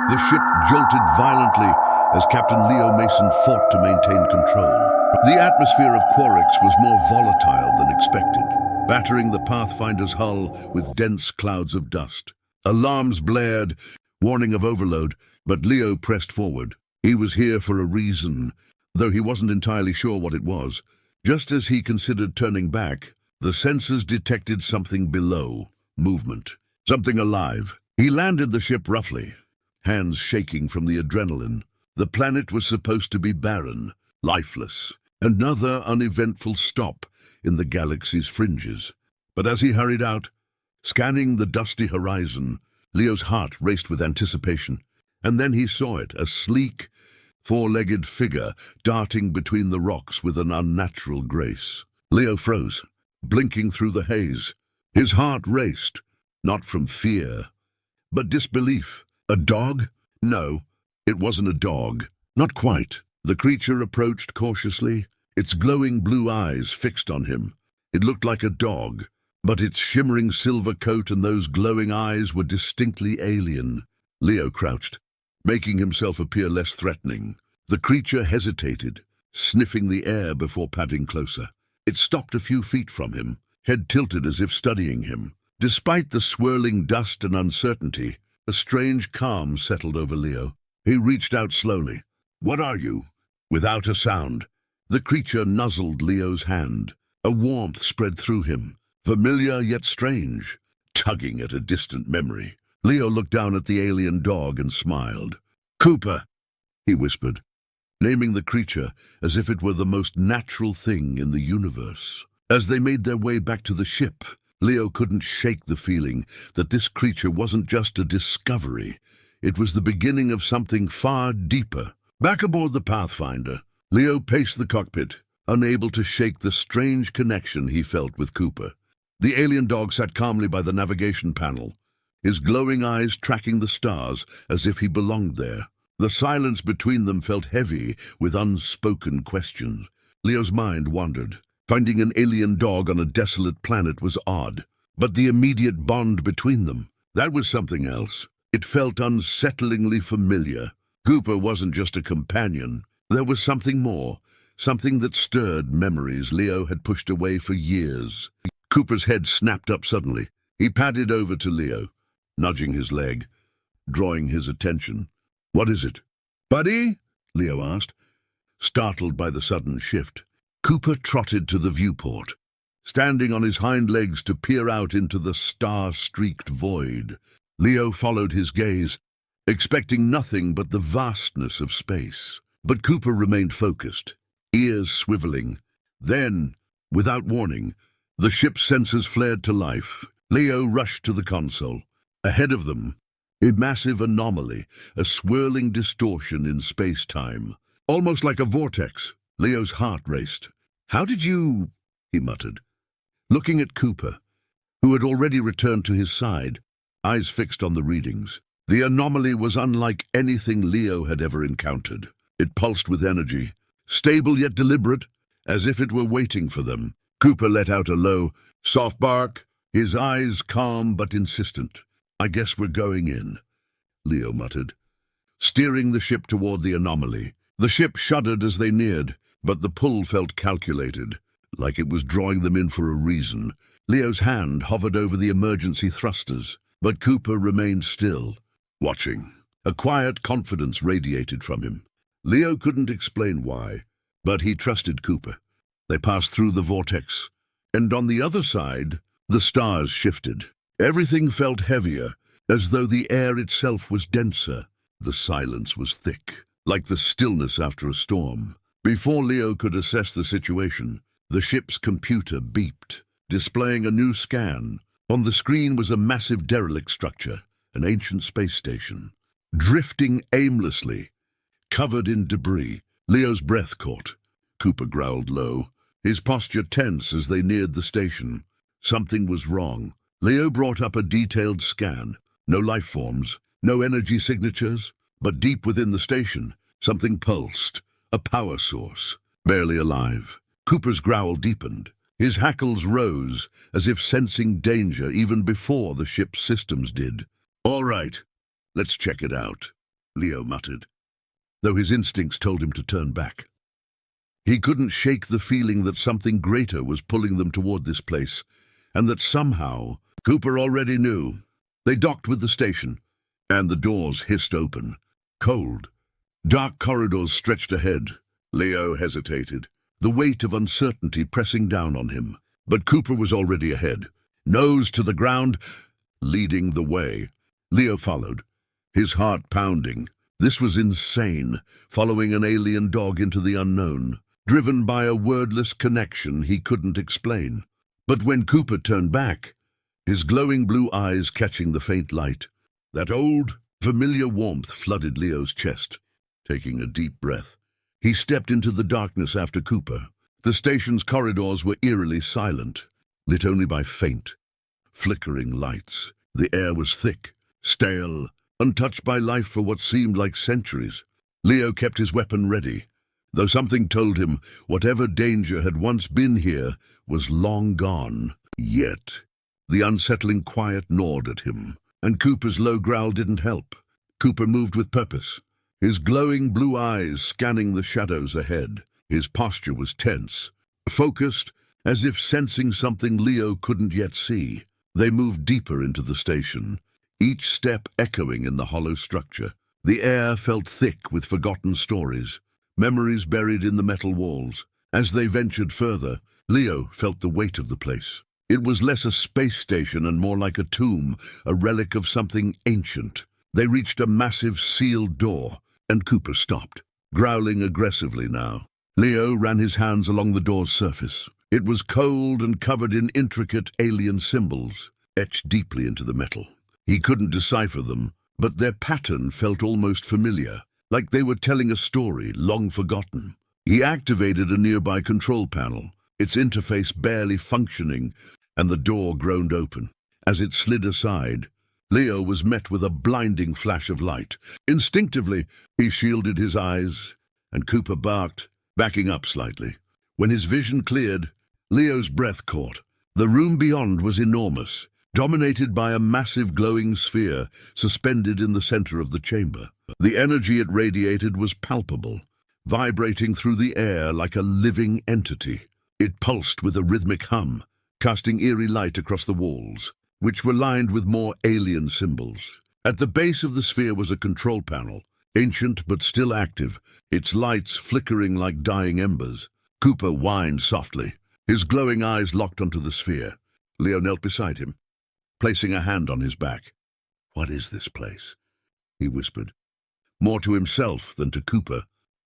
The ship jolted violently as Captain Leo Mason fought to maintain control. The atmosphere of Orcs was more volatile than expected, battering the Pathfinder's hull with dense clouds of dust. Alarms blared, warning of overload, but Leo pressed forward. He was here for a reason, though he wasn't entirely sure what it was. Just as he considered turning back, the sensors detected something below, movement, something alive. He landed the ship roughly, hands shaking from the adrenaline. The planet was supposed to be barren, lifeless, another uneventful stop in the galaxy's fringes. But as he hurried out, scanning the dusty horizon, Leo's heart raced with anticipation. And then he saw it, a sleek, four-legged figure darting between the rocks with an unnatural grace. Leo froze, blinking through the haze. His heart raced, not from fear, but disbelief. A dog? No, it wasn't a dog. Not quite. The creature approached cautiously, its glowing blue eyes fixed on him. It looked like a dog, but its shimmering silver coat and those glowing eyes were distinctly alien. Leo crouched, making himself appear less threatening. The creature hesitated, sniffing the air before padding closer. It stopped a few feet from him, head tilted as if studying him. Despite the swirling dust and uncertainty, a strange calm settled over Leo. He reached out slowly. "What are you?" Without a sound, the creature nuzzled Leo's hand. A warmth spread through him, familiar yet strange, tugging at a distant memory. Leo looked down at the alien dog and smiled. "Cooper," he whispered, naming the creature as if it were the most natural thing in the universe. As they made their way back to the ship, Leo couldn't shake the feeling that this creature wasn't just a discovery. It was the beginning of something far deeper. Back aboard the Pathfinder, Leo paced the cockpit, unable to shake the strange connection he felt with Cooper. The alien dog sat calmly by the navigation panel, his glowing eyes tracking the stars as if he belonged there. The silence between them felt heavy with unspoken questions. Leo's mind wandered. Finding an alien dog on a desolate planet was odd, but the immediate bond between them, that was something else. It felt unsettlingly familiar. Cooper wasn't just a companion. There was something more, something that stirred memories Leo had pushed away for years. Cooper's head snapped up suddenly. He padded over to Leo, nudging his leg, drawing his attention. "What is it?" "Buddy?" Leo asked, startled by the sudden shift. Cooper trotted to the viewport, standing on his hind legs to peer out into the star-streaked void. Leo followed his gaze, expecting nothing but the vastness of space. But Cooper remained focused, ears swiveling. Then, without warning, the ship's sensors flared to life. Leo rushed to the console. Ahead of them, a massive anomaly, a swirling distortion in space-time. Almost like a vortex. Leo's heart raced. "How did you—" he muttered, looking at Cooper, who had already returned to his side, eyes fixed on the readings. The anomaly was unlike anything Leo had ever encountered. It pulsed with energy, stable yet deliberate, as if it were waiting for them. Cooper let out a low, soft bark, his eyes calm but insistent. "I guess we're going in," Leo muttered, steering the ship toward the anomaly. The ship shuddered as they neared, but the pull felt calculated, like it was drawing them in for a reason. Leo's hand hovered over the emergency thrusters, but Cooper remained still, watching. A quiet confidence radiated from him. Leo couldn't explain why, but he trusted Cooper. They passed through the vortex, and on the other side, the stars shifted. Everything felt heavier, as though the air itself was denser. The silence was thick, like the stillness after a storm. Before Leo could assess the situation, the ship's computer beeped, displaying a new scan. On the screen was a massive derelict structure, an ancient space station, drifting aimlessly, covered in debris. Leo's breath caught. Cooper growled low, his posture tense as they neared the station. Something was wrong. Leo brought up a detailed scan. No life forms, no energy signatures, but deep within the station, something pulsed. A power source, barely alive. Cooper's growl deepened. His hackles rose, as if sensing danger even before the ship's systems did. "All right, let's check it out." Leo muttered, though his instincts told him to turn back. He couldn't shake the feeling that something greater was pulling them toward this place, and that somehow Cooper already knew. They docked with the station, and the doors hissed open. Cold. Dark corridors stretched ahead. Leo hesitated, the weight of uncertainty pressing down on him. But Cooper was already ahead, nose to the ground, leading the way. Leo followed, his heart pounding. This was insane, following an alien dog into the unknown, driven by a wordless connection he couldn't explain. But when Cooper turned back, his glowing blue eyes catching the faint light, that old, familiar warmth flooded Leo's chest. Taking a deep breath, he stepped into the darkness after Cooper. The station's corridors were eerily silent, lit only by faint, flickering lights. The air was thick, stale, untouched by life for what seemed like centuries. Leo kept his weapon ready, though something told him whatever danger had once been here was long gone. Yet, the unsettling quiet gnawed at him, and Cooper's low growl didn't help. Cooper moved with purpose, his glowing blue eyes scanning the shadows ahead. His posture was tense, focused, as if sensing something Leo couldn't yet see. They moved deeper into the station, each step echoing in the hollow structure. The air felt thick with forgotten stories, memories buried in the metal walls. As they ventured further, Leo felt the weight of the place. It was less a space station and more like a tomb, a relic of something ancient. They reached a massive sealed door, and Cooper stopped, growling aggressively now. Leo ran his hands along the door's surface. It was cold and covered in intricate alien symbols, etched deeply into the metal. He couldn't decipher them, but their pattern felt almost familiar, like they were telling a story long forgotten. He activated a nearby control panel, its interface barely functioning, and the door groaned open. As it slid aside, Leo was met with a blinding flash of light. Instinctively, he shielded his eyes, and Cooper barked, backing up slightly. When his vision cleared, Leo's breath caught. The room beyond was enormous, dominated by a massive glowing sphere suspended in the center of the chamber. The energy it radiated was palpable, vibrating through the air like a living entity. It pulsed with a rhythmic hum, casting eerie light across the walls, which were lined with more alien symbols. At the base of the sphere was a control panel, ancient but still active, its lights flickering like dying embers. Cooper whined softly, his glowing eyes locked onto the sphere. Leo knelt beside him, placing a hand on his back. "What is this place?" he whispered, more to himself than to Cooper.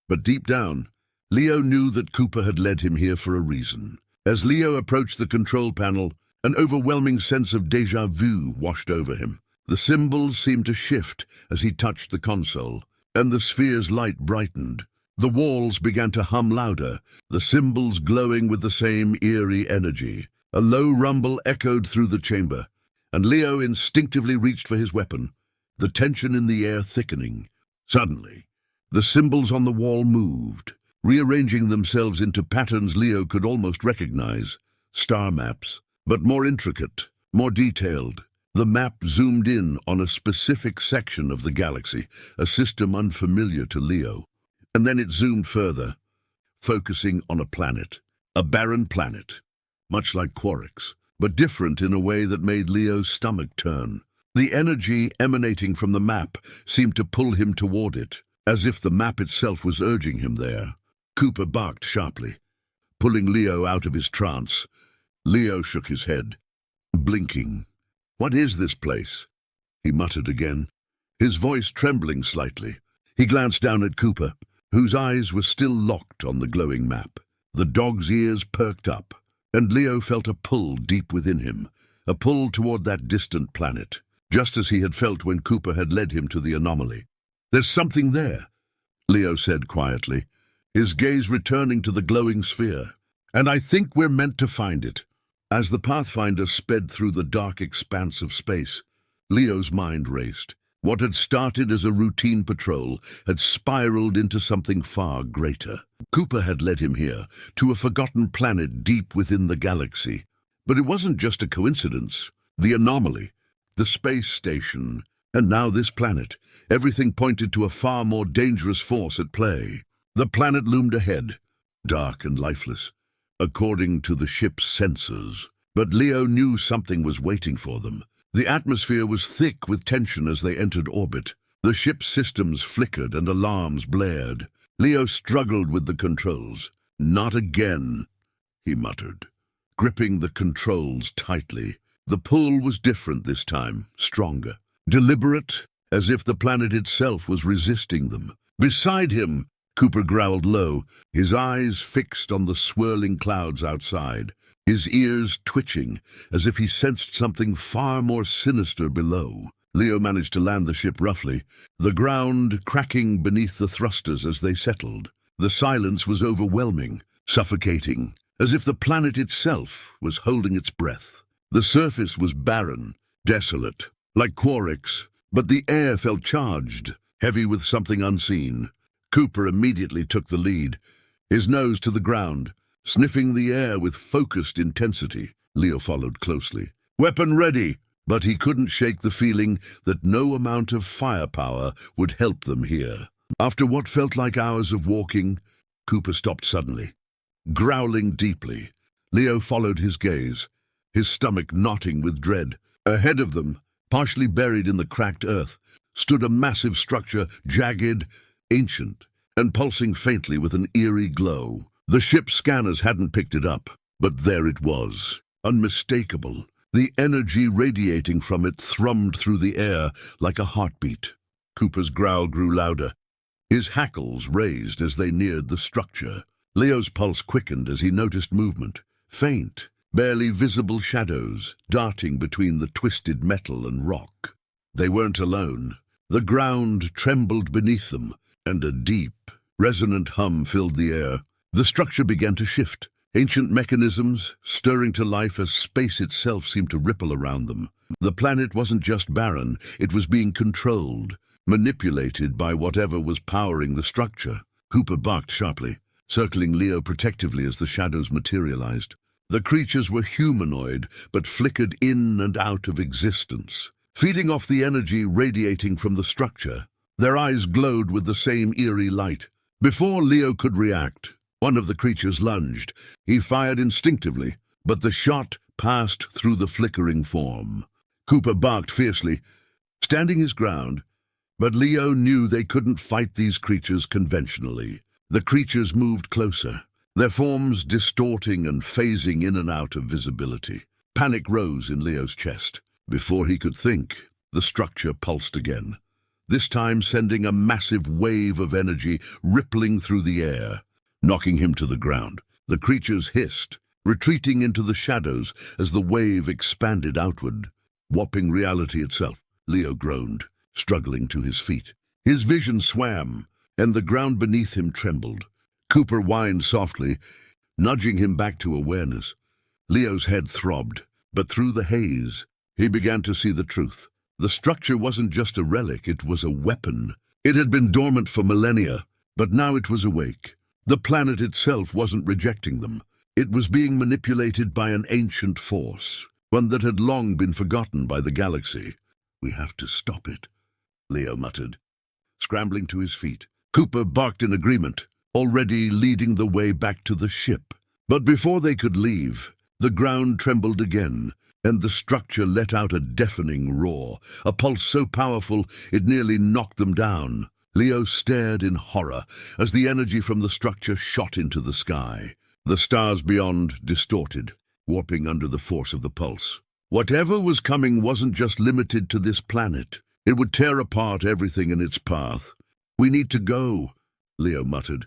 But deep down, Leo knew that Cooper had led him here for a reason. As Leo approached the control panel, an overwhelming sense of déjà vu washed over him. The symbols seemed to shift as he touched the console, and the sphere's light brightened. The walls began to hum louder, the symbols glowing with the same eerie energy. A low rumble echoed through the chamber, and Leo instinctively reached for his weapon, the tension in the air thickening. Suddenly, the symbols on the wall moved, rearranging themselves into patterns Leo could almost recognize. Star maps, but more intricate, more detailed. The map zoomed in on a specific section of the galaxy, a system unfamiliar to Leo. And then it zoomed further, focusing on a planet, a barren planet, much like Orcs, but different in a way that made Leo's stomach turn. The energy emanating from the map seemed to pull him toward it, as if the map itself was urging him there. Cooper barked sharply, pulling Leo out of his trance. Leo shook his head, blinking. "What is this place?" he muttered again, his voice trembling slightly. He glanced down at Cooper, whose eyes were still locked on the glowing map. The dog's ears perked up, and Leo felt a pull deep within him, a pull toward that distant planet, just as he had felt when Cooper had led him to the anomaly. "There's something there," Leo said quietly, his gaze returning to the glowing sphere. "And I think we're meant to find it." As the Pathfinder sped through the dark expanse of space, Leo's mind raced. What had started as a routine patrol had spiraled into something far greater. Cooper had led him here, to a forgotten planet deep within the galaxy. But it wasn't just a coincidence. The anomaly, the space station, And now this planet. Everything pointed to a far more dangerous force at play. The planet loomed ahead, dark and lifeless, according to the ship's sensors. But Leo knew something was waiting for them. The atmosphere was thick with tension as they entered orbit. The ship's systems flickered and alarms blared. Leo struggled with the controls. "Not again," he muttered, gripping the controls tightly. The pull was different this time, stronger, deliberate, as if the planet itself was resisting them. Beside him, Cooper growled low, his eyes fixed on the swirling clouds outside, his ears twitching, as if he sensed something far more sinister below. Leo managed to land the ship roughly, the ground cracking beneath the thrusters as they settled. The silence was overwhelming, suffocating, as if the planet itself was holding its breath. The surface was barren, desolate, like Orcs, but the air felt charged, heavy with something unseen. Cooper immediately took the lead, his nose to the ground, sniffing the air with focused intensity. Leo followed closely. Weapon ready! But he couldn't shake the feeling that no amount of firepower would help them here. After what felt like hours of walking, Cooper stopped suddenly. Growling deeply, Leo followed his gaze, his stomach knotting with dread. Ahead of them, partially buried in the cracked earth, stood a massive structure, jagged, ancient, and pulsing faintly with an eerie glow. The ship's scanners hadn't picked it up, but there it was, unmistakable. The energy radiating from it thrummed through the air like a heartbeat. Cooper's growl grew louder. His hackles raised as they neared the structure. Leo's pulse quickened as he noticed movement, faint, barely visible shadows darting between the twisted metal and rock. They weren't alone. The ground trembled beneath them, and a deep, resonant hum filled the air. The structure began to shift, ancient mechanisms stirring to life as space itself seemed to ripple around them. The planet wasn't just barren, it was being controlled, manipulated by whatever was powering the structure. Cooper barked sharply, circling Leo protectively as the shadows materialized. The creatures were humanoid, but flickered in and out of existence, feeding off the energy radiating from the structure. Their eyes glowed with the same eerie light. Before Leo could react, one of the creatures lunged. He fired instinctively, but the shot passed through the flickering form. Cooper barked fiercely, standing his ground, but Leo knew they couldn't fight these creatures conventionally. The creatures moved closer, their forms distorting and phasing in and out of visibility. Panic rose in Leo's chest. Before he could think, the structure pulsed again, this time sending a massive wave of energy rippling through the air, knocking him to the ground. The creatures hissed, retreating into the shadows as the wave expanded outward, warping reality itself. Leo groaned, struggling to his feet. His vision swam, and the ground beneath him trembled. Cooper whined softly, nudging him back to awareness. Leo's head throbbed, but through the haze, he began to see the truth. The structure wasn't just a relic, it was a weapon. It had been dormant for millennia, but now it was awake. The planet itself wasn't rejecting them. It was being manipulated by an ancient force, one that had long been forgotten by the galaxy. "We have to stop it," Leo muttered, scrambling to his feet. Cooper barked in agreement, already leading the way back to the ship. But before they could leave, the ground trembled again, and the structure let out a deafening roar, a pulse so powerful it nearly knocked them down. Leo stared in horror as the energy from the structure shot into the sky. The stars beyond distorted, warping under the force of the pulse. Whatever was coming wasn't just limited to this planet. It would tear apart everything in its path. "We need to go," Leo muttered,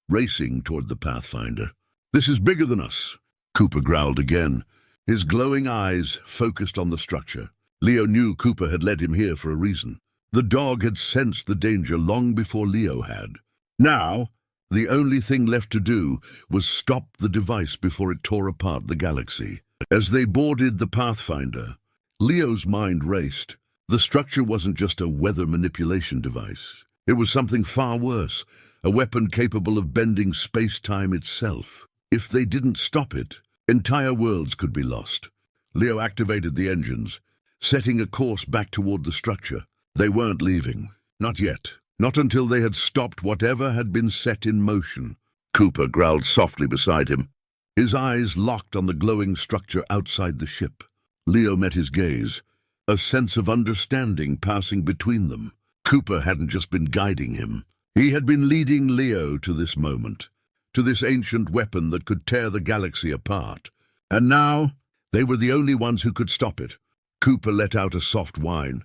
racing toward the Pathfinder. "This is bigger than us," Cooper growled again, his glowing eyes focused on the structure. Leo knew Cooper had led him here for a reason. The dog had sensed the danger long before Leo had. Now, the only thing left to do was stop the device before it tore apart the galaxy. As they boarded the Pathfinder, Leo's mind raced. The structure wasn't just a weather manipulation device. It was something far worse, a weapon capable of bending space-time itself. If they didn't stop it, entire worlds could be lost. Leo activated the engines, setting a course back toward the structure. They weren't leaving. Not yet. Not until they had stopped whatever had been set in motion. Cooper growled softly beside him, his eyes locked on the glowing structure outside the ship. Leo met his gaze, a sense of understanding passing between them. Cooper hadn't just been guiding him. He had been leading Leo to this moment, to this ancient weapon that could tear the galaxy apart. And now, they were the only ones who could stop it. Cooper let out a soft whine,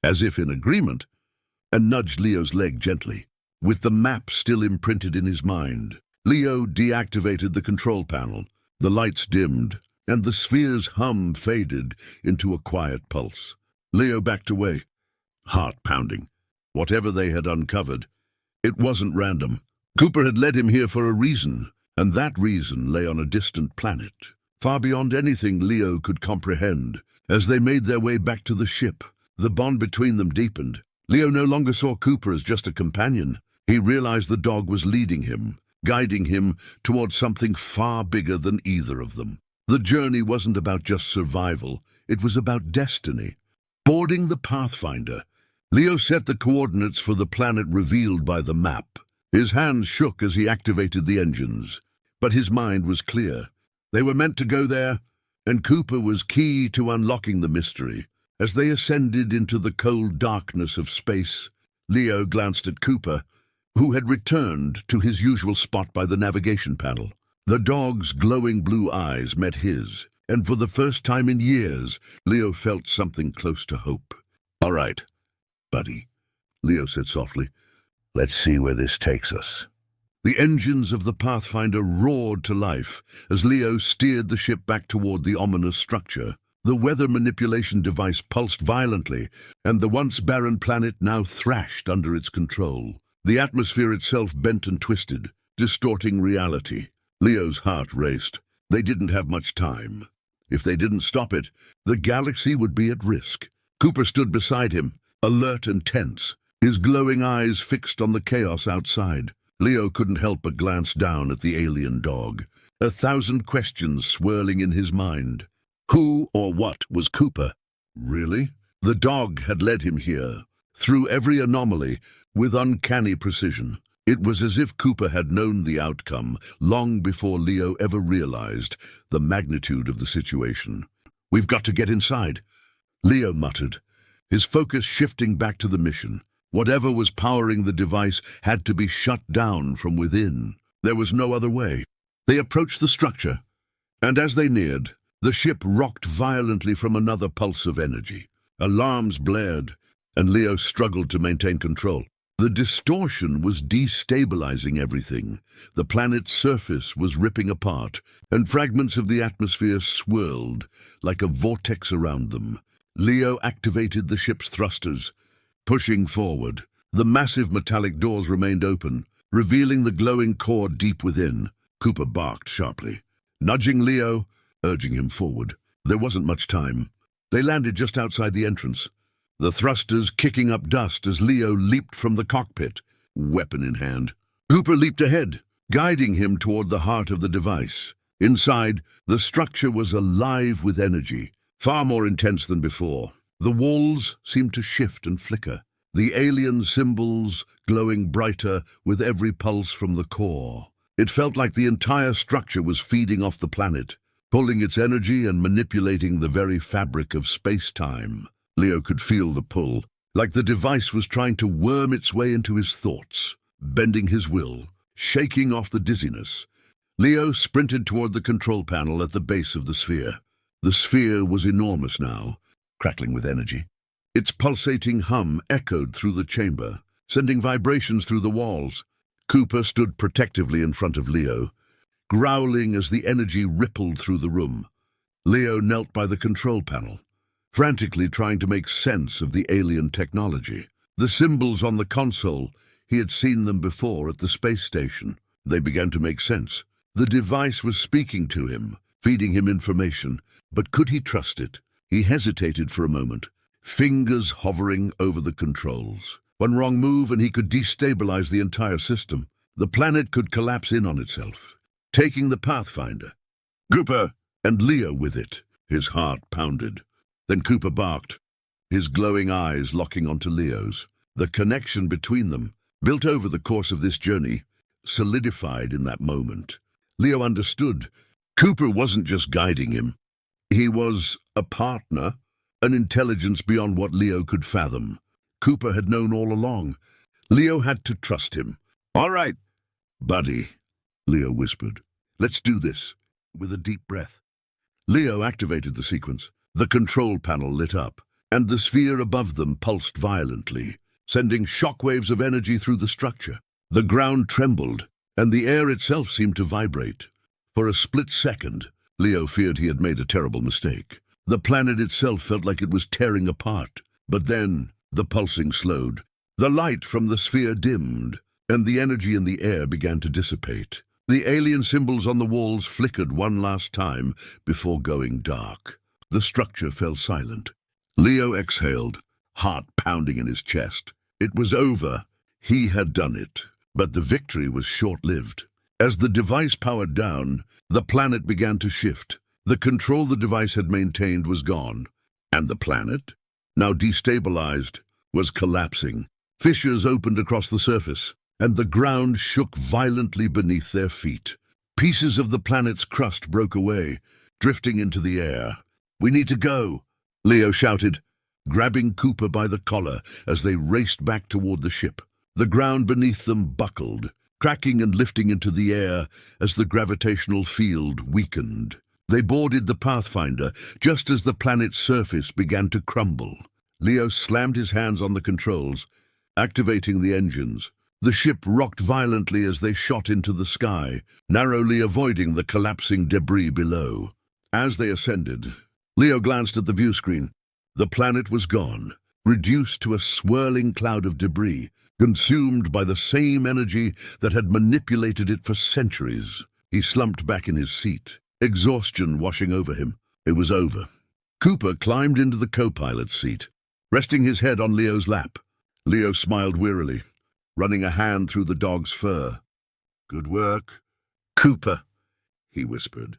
as if in agreement, and nudged Leo's leg gently. With the map still imprinted in his mind, Leo deactivated the control panel. The lights dimmed, and the sphere's hum faded into a quiet pulse. Leo backed away, heart pounding. Whatever they had uncovered, it wasn't random. Cooper had led him here for a reason, and that reason lay on a distant planet, far beyond anything Leo could comprehend. As they made their way back to the ship, the bond between them deepened. Leo no longer saw Cooper as just a companion. He realized the dog was leading him, guiding him towards something far bigger than either of them. The journey wasn't about just survival, it was about destiny. Boarding the Pathfinder, Leo set the coordinates for the planet revealed by the map. His hands shook as he activated the engines, but his mind was clear. They were meant to go there, and Cooper was key to unlocking the mystery. As they ascended into the cold darkness of space, Leo glanced at Cooper, who had returned to his usual spot by the navigation panel. The dog's glowing blue eyes met his, and for the first time in years, Leo felt something close to hope. "All right, buddy," Leo said softly. "Let's see where this takes us." The engines of the Pathfinder roared to life as Leo steered the ship back toward the ominous structure. The weather manipulation device pulsed violently, and the once barren planet now thrashed under its control. The atmosphere itself bent and twisted, distorting reality. Leo's heart raced. They didn't have much time. If they didn't stop it, the galaxy would be at risk. Cooper stood beside him, alert and tense, his glowing eyes fixed on the chaos outside. Leo couldn't help but glance down at the alien dog, 1,000 questions swirling in his mind. Who or what was Cooper? Really? The dog had led him here, through every anomaly, with uncanny precision. It was as if Cooper had known the outcome long before Leo ever realized the magnitude of the situation. "We've got to get inside," Leo muttered, his focus shifting back to the mission. Whatever was powering the device had to be shut down from within. There was no other way. They approached the structure, and as they neared, the ship rocked violently from another pulse of energy. Alarms blared, and Leo struggled to maintain control. The distortion was destabilizing everything. The planet's surface was ripping apart, and fragments of the atmosphere swirled like a vortex around them. Leo activated the ship's thrusters, pushing forward. The massive metallic doors remained open, revealing the glowing core deep within. Cooper barked sharply, nudging Leo, urging him forward. There wasn't much time. They landed just outside the entrance, the thrusters kicking up dust as Leo leaped from the cockpit, weapon in hand. Cooper leaped ahead, guiding him toward the heart of the device. Inside, the structure was alive with energy, far more intense than before. The walls seemed to shift and flicker, the alien symbols glowing brighter with every pulse from the core. It felt like the entire structure was feeding off the planet, pulling its energy and manipulating the very fabric of space-time. Leo could feel the pull, like the device was trying to worm its way into his thoughts, bending his will, shaking off the dizziness. Leo sprinted toward the control panel at the base of the sphere. The sphere was enormous now, crackling with energy. Its pulsating hum echoed through the chamber, sending vibrations through the walls. Cooper stood protectively in front of Leo, growling as the energy rippled through the room. Leo knelt by the control panel, frantically trying to make sense of the alien technology. The symbols on the console, he had seen them before at the space station. They began to make sense. The device was speaking to him, feeding him information. But could he trust it? He hesitated for a moment, fingers hovering over the controls. One wrong move and he could destabilize the entire system. The planet could collapse in on itself, taking the Pathfinder, Cooper, and Leo with it. His heart pounded. Then Cooper barked, his glowing eyes locking onto Leo's. The connection between them, built over the course of this journey, solidified in that moment. Leo understood. Cooper wasn't just guiding him. He was a partner, an intelligence beyond what Leo could fathom. Cooper had known all along. Leo had to trust him. "All right, buddy," Leo whispered. "Let's do this." With a deep breath, Leo activated the sequence. The control panel lit up, and the sphere above them pulsed violently, sending shockwaves of energy through the structure. The ground trembled, and the air itself seemed to vibrate. For a split second, Leo feared he had made a terrible mistake. The planet itself felt like it was tearing apart. But then, the pulsing slowed. The light from the sphere dimmed, and the energy in the air began to dissipate. The alien symbols on the walls flickered one last time before going dark. The structure fell silent. Leo exhaled, heart pounding in his chest. It was over. He had done it. But the victory was short-lived. As the device powered down, the planet began to shift. The control the device had maintained was gone. And the planet, now destabilized, was collapsing. Fissures opened across the surface, and the ground shook violently beneath their feet. Pieces of the planet's crust broke away, drifting into the air. "We need to go," Leo shouted, grabbing Cooper by the collar as they raced back toward the ship. The ground beneath them buckled, cracking and lifting into the air as the gravitational field weakened. They boarded the Pathfinder just as the planet's surface began to crumble. Leo slammed his hands on the controls, activating the engines. The ship rocked violently as they shot into the sky, narrowly avoiding the collapsing debris below. As they ascended, Leo glanced at the view screen. The planet was gone, reduced to a swirling cloud of debris, consumed by the same energy that had manipulated it for centuries. He slumped back in his seat, exhaustion washing over him. It was over. Cooper climbed into the co-pilot's seat, resting his head on Leo's lap. Leo smiled wearily, running a hand through the dog's fur. "Good work, Cooper," he whispered,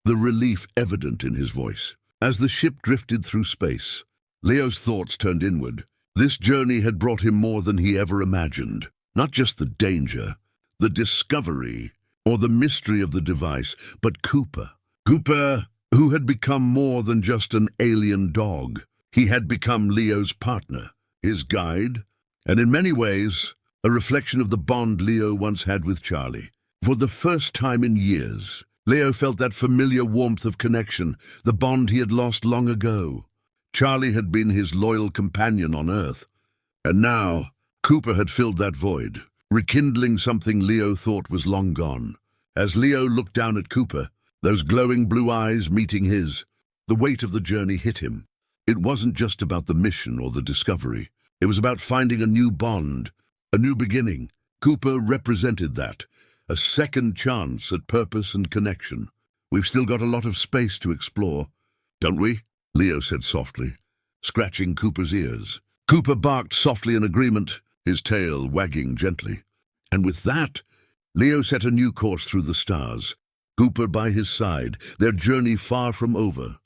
the relief evident in his voice. As the ship drifted through space, Leo's thoughts turned inward. This journey had brought him more than he ever imagined. Not just the danger, the discovery, or the mystery of the device, but Cooper. Cooper, who had become more than just an alien dog. He had become Leo's partner, his guide, and in many ways, a reflection of the bond Leo once had with Charlie. For the first time in years, Leo felt that familiar warmth of connection, the bond he had lost long ago. Charlie had been his loyal companion on Earth, and now Cooper had filled that void, rekindling something Leo thought was long gone. As Leo looked down at Cooper, those glowing blue eyes meeting his, the weight of the journey hit him. It wasn't just about the mission or the discovery. It was about finding a new bond, a new beginning. Cooper represented that, a second chance at purpose and connection. "We've still got a lot of space to explore, don't we?" Leo said softly, scratching Cooper's ears. Cooper barked softly in agreement, his tail wagging gently. And with that, Leo set a new course through the stars. Cooper by his side, their journey far from over.